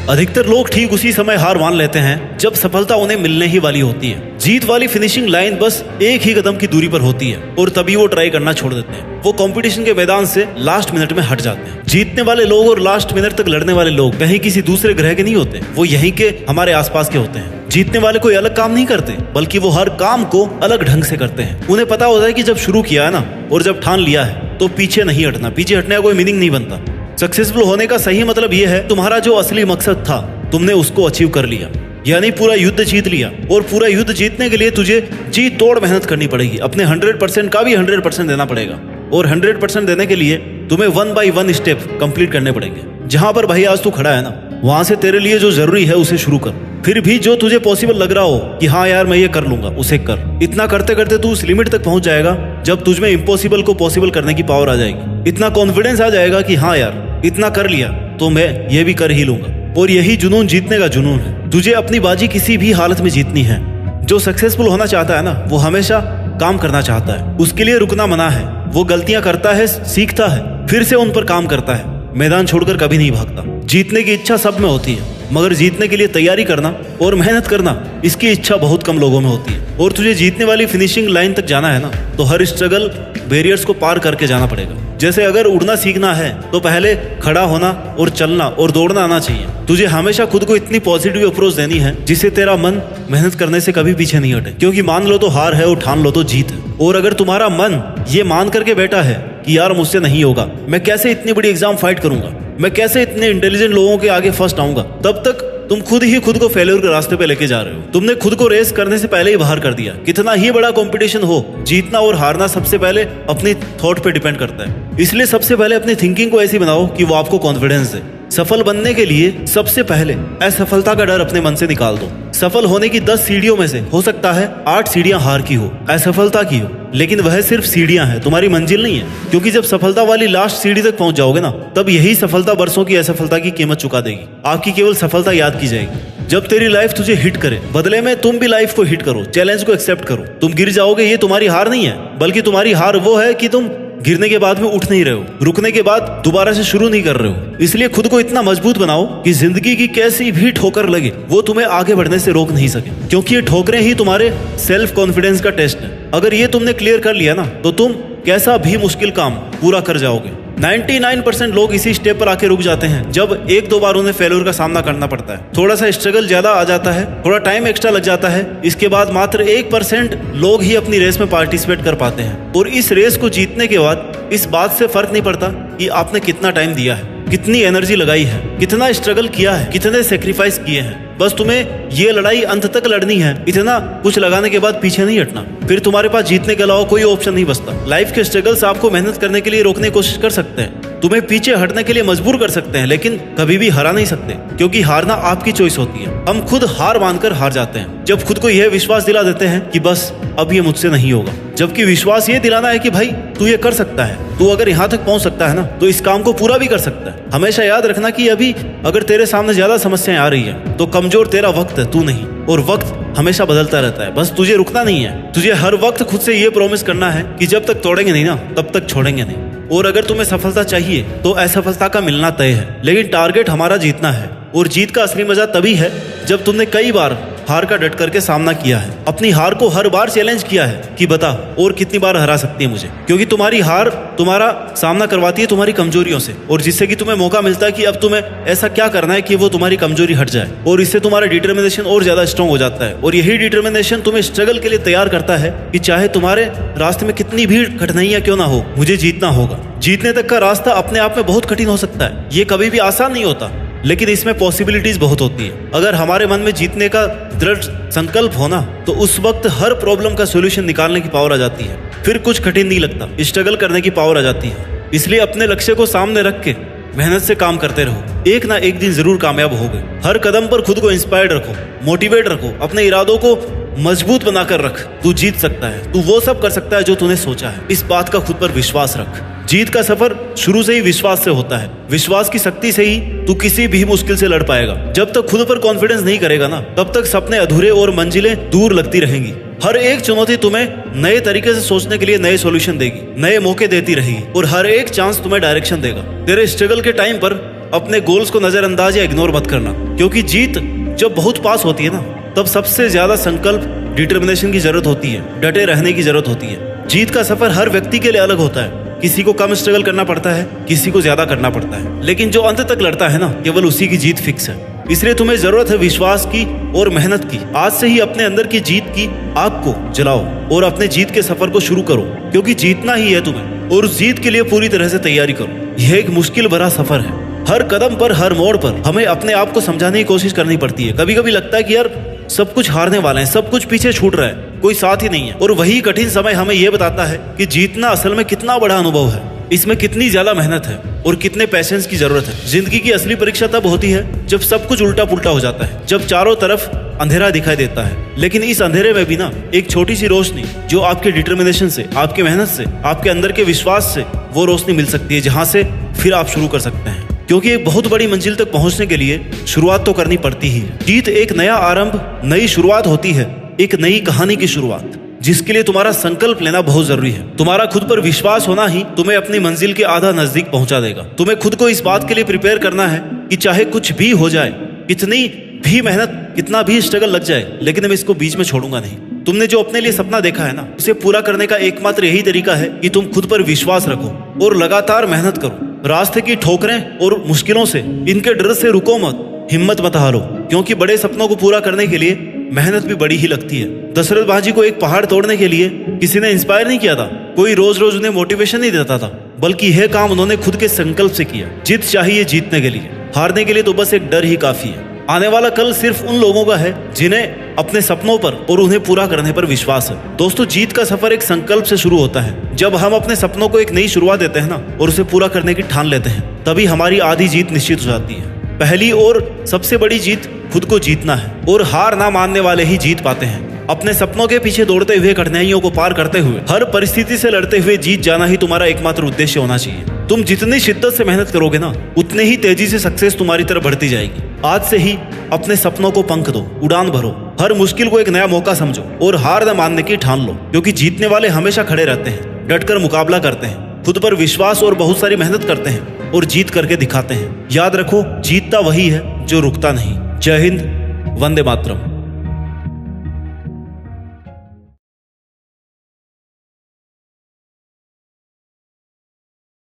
अधिकतर लोग ठीक उसी समय हार मान लेते हैं जब सफलता उन्हें मिलने ही वाली होती है। जीत वाली फिनिशिंग लाइन बस एक ही कदम की दूरी पर होती है और तभी वो ट्राई करना छोड़ देते हैं। वो कंपटीशन के मैदान से लास्ट मिनट में हट जाते हैं। जीतने वाले लोग और लास्ट मिनट तक लड़ने वाले लोग कहीं किसी दूसरे ग्रह के नहीं होते, वो यहीं के हमारे आसपास के होते हैं। जीतने वाले कोई अलग काम नहीं करते, बल्कि वो हर काम को अलग ढंग से करते हैं। उन्हें पता होता है कि जब शुरू किया है ना और जब ठान लिया है तो पीछे नहीं हटना। पीछे हटने का कोई मीनिंग नहीं बनता। सक्सेसफुल होने का सही मतलब ये है तुम्हारा जो असली मकसद था तुमने उसको अचीव कर लिया, यानी पूरा युद्ध जीत लिया। और पूरा युद्ध जीतने के लिए तुझे जी तोड़ मेहनत करनी पड़ेगी। अपने 100% का भी 100% देना पड़ेगा और 100% देने के लिए तुम्हें 1 by 1 स्टेप कंप्लीट करने पड़ेंगे। जहां पर भाई आज तू खड़ा है ना, वहां से तेरे लिए जो जरूरी है उसे शुरू कर। फिर भी जो तुझे पॉसिबल लग रहा हो कि हाँ यार मैं ये कर लूंगा, उसे कर। इतना करते करते तू उस लिमिट तक पहुंच जाएगा जब तुझमें इम्पॉसिबल को पॉसिबल करने की पावर आ जाएगी। इतना कॉन्फिडेंस आ जाएगा कि हाँ यार इतना कर लिया तो मैं ये भी कर ही लूंगा। और यही जुनून जीतने का जुनून है। तुझे अपनी बाजी किसी भी हालत में जीतनी है। जो सक्सेसफुल होना चाहता है ना, वो हमेशा काम करना चाहता है। उसके लिए रुकना मना है। वो गलतियां करता है, सीखता है, फिर से उन पर काम करता है। मैदान छोड़कर कभी नहीं भागता। जीतने की इच्छा सब में होती है, मगर जीतने के लिए तैयारी करना और मेहनत करना, इसकी इच्छा बहुत कम लोगों में होती है। और तुझे जीतने वाली फिनिशिंग लाइन तक जाना है ना, तो हर स्ट्रगल बैरियर्स को पार करके जाना पड़ेगा। जैसे अगर उड़ना सीखना है तो पहले खड़ा होना और चलना और दौड़ना आना चाहिए। तुझे हमेशा खुद को इतनी पॉजिटिव अप्रोच देनी है जिससे तेरा मन मेहनत करने से कभी पीछे नहीं हटे। क्योंकि मान लो तो हार है और ठान लो तो जीत है। और अगर तुम्हारा मन ये मान करके बैठा है कि यार मुझसे नहीं होगा, मैं कैसे इतनी बड़ी एग्जाम फाइट करूंगा, मैं कैसे इतने इंटेलिजेंट लोगों के आगे फर्स्ट आऊंगा, तब तक तुम खुद ही खुद को फेल्यूर के रास्ते पे लेके जा रहे हो। तुमने खुद को रेस करने से पहले ही बाहर कर दिया। कितना ही बड़ा कंपटीशन हो, जीतना और हारना सबसे पहले अपनी थॉट पे डिपेंड करता है। इसलिए सबसे पहले अपनी थिंकिंग को ऐसी बनाओ कि वो आपको कॉन्फिडेंस दे। सफल बनने के लिए सबसे पहले असफलता का डर अपने मन से निकाल दो। सफल होने की 10 सीढ़ियों में से हो सकता है 8 सीढ़ियां हार की हो, असफलता की हो, लेकिन वह सिर्फ सीढ़ियां हैं, तुम्हारी मंजिल नहीं है। क्योंकि जब सफलता वाली लास्ट सीढ़ी तक पहुंच जाओगे ना, तब यही सफलता बरसों की असफलता की कीमत चुका देगी। आपकी केवल सफलता याद की जाएगी जब तेरी लाइफ तुझे हिट करे। बदले में तुम भी लाइफ को हिट करो, चैलेंज को एक्सेप्ट करो। तुम गिर जाओगे, ये तुम्हारी हार नहीं है, बल्कि तुम्हारी हार वो है कि तुम गिरने के बाद में उठ नहीं रहे हो, रुकने के बाद दोबारा से शुरू नहीं कर रहे हो। इसलिए खुद को इतना मजबूत बनाओ कि जिंदगी की कैसी भी ठोकर लगे वो तुम्हें आगे बढ़ने से रोक नहीं सके। क्योंकि ये ठोकरें ही तुम्हारे सेल्फ कॉन्फिडेंस का टेस्ट है। अगर ये तुमने क्लियर कर लिया ना, तो तुम कैसा भी मुश्किल काम पूरा कर जाओगे। 99% लोग इसी स्टेप पर आके रुक जाते हैं जब 1-2 बार उन्हें फेल्यूर का सामना करना पड़ता है। थोड़ा सा स्ट्रगल ज्यादा आ जाता है, थोड़ा टाइम एक्स्ट्रा लग जाता है। इसके बाद मात्र 1% लोग ही अपनी रेस में पार्टिसिपेट कर पाते हैं। और इस रेस को जीतने के बाद इस बात से फर्क नहीं पड़ता कि आपने कितना टाइम दिया है, कितनी एनर्जी लगाई है, कितना स्ट्रगल किया है, कितने सेक्रीफाइस किए हैं। बस तुम्हें ये लड़ाई अंत तक लड़नी है। इतना कुछ लगाने के बाद पीछे नहीं हटना। फिर तुम्हारे पास जीतने के अलावा कोई ऑप्शन नहीं बचता। लाइफ के स्ट्रगल्स आपको मेहनत करने के लिए रोकने की कोशिश कर सकते हैं, तुम्हें पीछे हटने के लिए मजबूर कर सकते हैं, लेकिन कभी भी हरा नहीं सकते। क्योंकि हारना आपकी चॉइस होती है। हम खुद हार मानकर हार जाते हैं जब खुद को यह विश्वास दिला देते हैं कि बस अब ये मुझसे नहीं होगा। जबकि विश्वास ये दिलाना है कि भाई तू ये कर सकता है, तू अगर यहाँ तक पहुंच सकता है ना, तो इस काम को पूरा भी कर सकता है। हमेशा याद रखना कि अभी अगर तेरे सामने ज्यादा समस्याएं आ रही है तो कमजोर तेरा वक्त है, तू नहीं। और वक्त हमेशा बदलता रहता है, बस तुझे रुकना नहीं है। तुझे हर वक्त खुद से ये प्रॉमिस करना है कि जब तक तोड़ेंगे नहीं ना, तब तक छोड़ेंगे नहीं। और अगर तुम्हें सफलता चाहिए तो असफलता का मिलना तय है, लेकिन टारगेट हमारा जीतना है। और जीत का असली मजा तभी है जब तुमने कई बार हार का डट करके सामना किया है, अपनी हार को हर बार चैलेंज किया है कि बता और कितनी बार हरा सकती है मुझे। क्योंकि तुम्हारी हार तुम्हारा सामना करवाती है तुम्हारी कमजोरियों से, और जिससे कि तुम्हें मौका मिलता है कि अब तुम्हें ऐसा क्या करना है कि वो तुम्हारी कमजोरी हट जाए। और इससे तुम्हारा डिटर्मिनेशन और ज्यादा स्ट्रांग हो जाता है। और यही डिटर्मिनेशन तुम्हें स्ट्रगल के लिए तैयार करता है कि चाहे तुम्हारे रास्ते में कितनी भी कठिनाइयां क्यों ना हो, मुझे जीतना होगा। जीतने तक का रास्ता अपने आप में बहुत कठिन हो सकता है, ये कभी भी आसान नहीं होता, लेकिन इसमें पॉसिबिलिटीज बहुत होती है। अगर हमारे मन में जीतने का दृढ़ संकल्प होना, तो उस वक्त हर प्रॉब्लम का सॉल्यूशन निकालने की पावर आ जाती है। फिर कुछ कठिन नहीं लगता, स्ट्रगल करने की पावर आ जाती है। इसलिए अपने लक्ष्य को सामने रख के मेहनत से काम करते रहो, एक ना एक दिन जरूर कामयाब होगे। हर कदम पर खुद को इंस्पायर्ड रखो, मोटिवेट रखो, अपने इरादों को मजबूत बनाकर रख। तू जीत सकता है, तू वो सब कर सकता है जो तूने सोचा है। इस बात का खुद पर विश्वास रख। जीत का सफर शुरू से ही विश्वास से होता है। विश्वास की शक्ति से ही तू किसी भी मुश्किल से लड़ पाएगा। जब तक खुद पर कॉन्फिडेंस नहीं करेगा ना, तब तक सपने अधूरे और मंजिलें दूर लगती रहेंगी। हर एक चुनौती तुम्हें नए तरीके से सोचने के लिए नए सॉल्यूशन देगी, नए मौके देती रहेगी, और हर एक चांस तुम्हें डायरेक्शन देगा। तेरे स्ट्रगल के टाइम पर अपने गोल्स को नजरअंदाज या इग्नोर मत करना। क्योंकि जीत जब बहुत पास होती है ना, तब सबसे ज्यादा संकल्प, डिटर्मिनेशन की जरूरत होती है, डटे रहने की जरूरत होती है। जीत का सफर हर व्यक्ति के लिए अलग होता है। किसी को कम स्ट्रगल करना पड़ता है, किसी को ज्यादा करना पड़ता है, लेकिन जो अंत तक लड़ता है ना, केवल उसी की जीत फिक्स है। इसलिए तुम्हें जरूरत है विश्वास की और मेहनत की। आज से ही अपने अंदर की जीत की आग को जलाओ और अपने जीत के सफर को शुरू करो, क्योंकि जीतना ही है तुम्हें, और उस जीत के लिए पूरी तरह से तैयारी करो। यह एक मुश्किल भरा सफर है। हर कदम पर, हर मोड़ पर हमें अपने आप को समझाने की कोशिश करनी पड़ती है। कभी कभी लगता है कि यार सब कुछ हारने वाले हैं, सब कुछ पीछे छूट रहा है, कोई साथ ही नहीं है। और वही कठिन समय हमें यह बताता है कि जीतना असल में कितना बड़ा अनुभव है, इसमें कितनी ज्यादा मेहनत है और कितने पेशेंस की जरूरत है। जिंदगी की असली परीक्षा तब होती है जब सब कुछ उल्टा पुल्टा हो जाता है, जब चारों तरफ अंधेरा दिखाई देता है, लेकिन इस अंधेरे में भी ना एक छोटी सी रोशनी, जो आपके डिटर्मिनेशन से, आपके मेहनत से, आपके अंदर के विश्वास से, वो रोशनी मिल सकती है, जहां से फिर आप शुरू कर सकते हैं। क्योंकि एक बहुत बड़ी मंजिल तक पहुंचने के लिए शुरुआत तो करनी पड़ती ही है। जीत एक नया आरंभ, नई शुरुआत होती है, एक नई कहानी की शुरुआत, जिसके लिए तुम्हारा संकल्प लेना बहुत जरूरी है। तुम्हारा खुद पर विश्वास होना ही तुम्हें अपनी मंजिल के आधा नजदीक पहुंचा देगा। तुम्हें खुद को इस बात के लिए प्रिपेयर करना है कि चाहे कुछ भी हो जाए, कितनी भी मेहनत, कितना भी स्ट्रगल लग जाए, लेकिन मैं इसको बीच में छोड़ूंगा नहीं। तुमने जो अपने लिए सपना देखा है ना, उसे पूरा करने का एकमात्र यही तरीका है कि तुम खुद पर विश्वास रखो और लगातार मेहनत करो। रास्ते की ठोकरें और मुश्किलों से, इनके डर से रुको मत, हिम्मत मत हारो, क्योंकि बड़े सपनों को पूरा करने के लिए मेहनत भी बड़ी ही लगती है। दशरथ बाजी को एक पहाड़ तोड़ने के लिए किसी ने इंस्पायर नहीं किया था, कोई रोज रोज उन्हें मोटिवेशन नहीं देता था, बल्कि यह काम उन्होंने खुद के संकल्प से किया। जीत चाहिए जीतने के लिए, हारने के लिए तो बस एक डर ही काफी है। आने वाला कल सिर्फ उन लोगों का है जिन्हें अपने सपनों पर और उन्हें पूरा करने पर विश्वास है। दोस्तों, जीत का सफर एक संकल्प से शुरू होता है। जब हम अपने सपनों को एक नई शुरुआत देते हैं ना, और उसे पूरा करने की ठान लेते हैं, तभी हमारी आधी जीत निश्चित हो जाती है। पहली और सबसे बड़ी जीत खुद को जीतना है, और हार ना मानने वाले ही जीत पाते हैं। अपने सपनों के पीछे दौड़ते हुए, कठिनाइयों को पार करते हुए, हर परिस्थिति से लड़ते हुए जीत जाना ही तुम्हारा एकमात्र उद्देश्य होना चाहिए। तुम जितनी शिद्दत से मेहनत करोगे ना, उतने ही तेजी से सक्सेस तुम्हारी तरफ बढ़ती जाएगी। आज से ही अपने सपनों को पंख दो, उड़ान भरो, हर मुश्किल को एक नया मौका समझो और हार न मानने की ठान लो, क्योंकि जीतने वाले हमेशा खड़े रहते हैं, डटकर मुकाबला करते हैं, खुद पर विश्वास और बहुत सारी मेहनत करते हैं और जीत करके दिखाते हैं। याद रखो, जीतता वही है जो रुकता नहीं। जय हिंद, वंदे मातरम।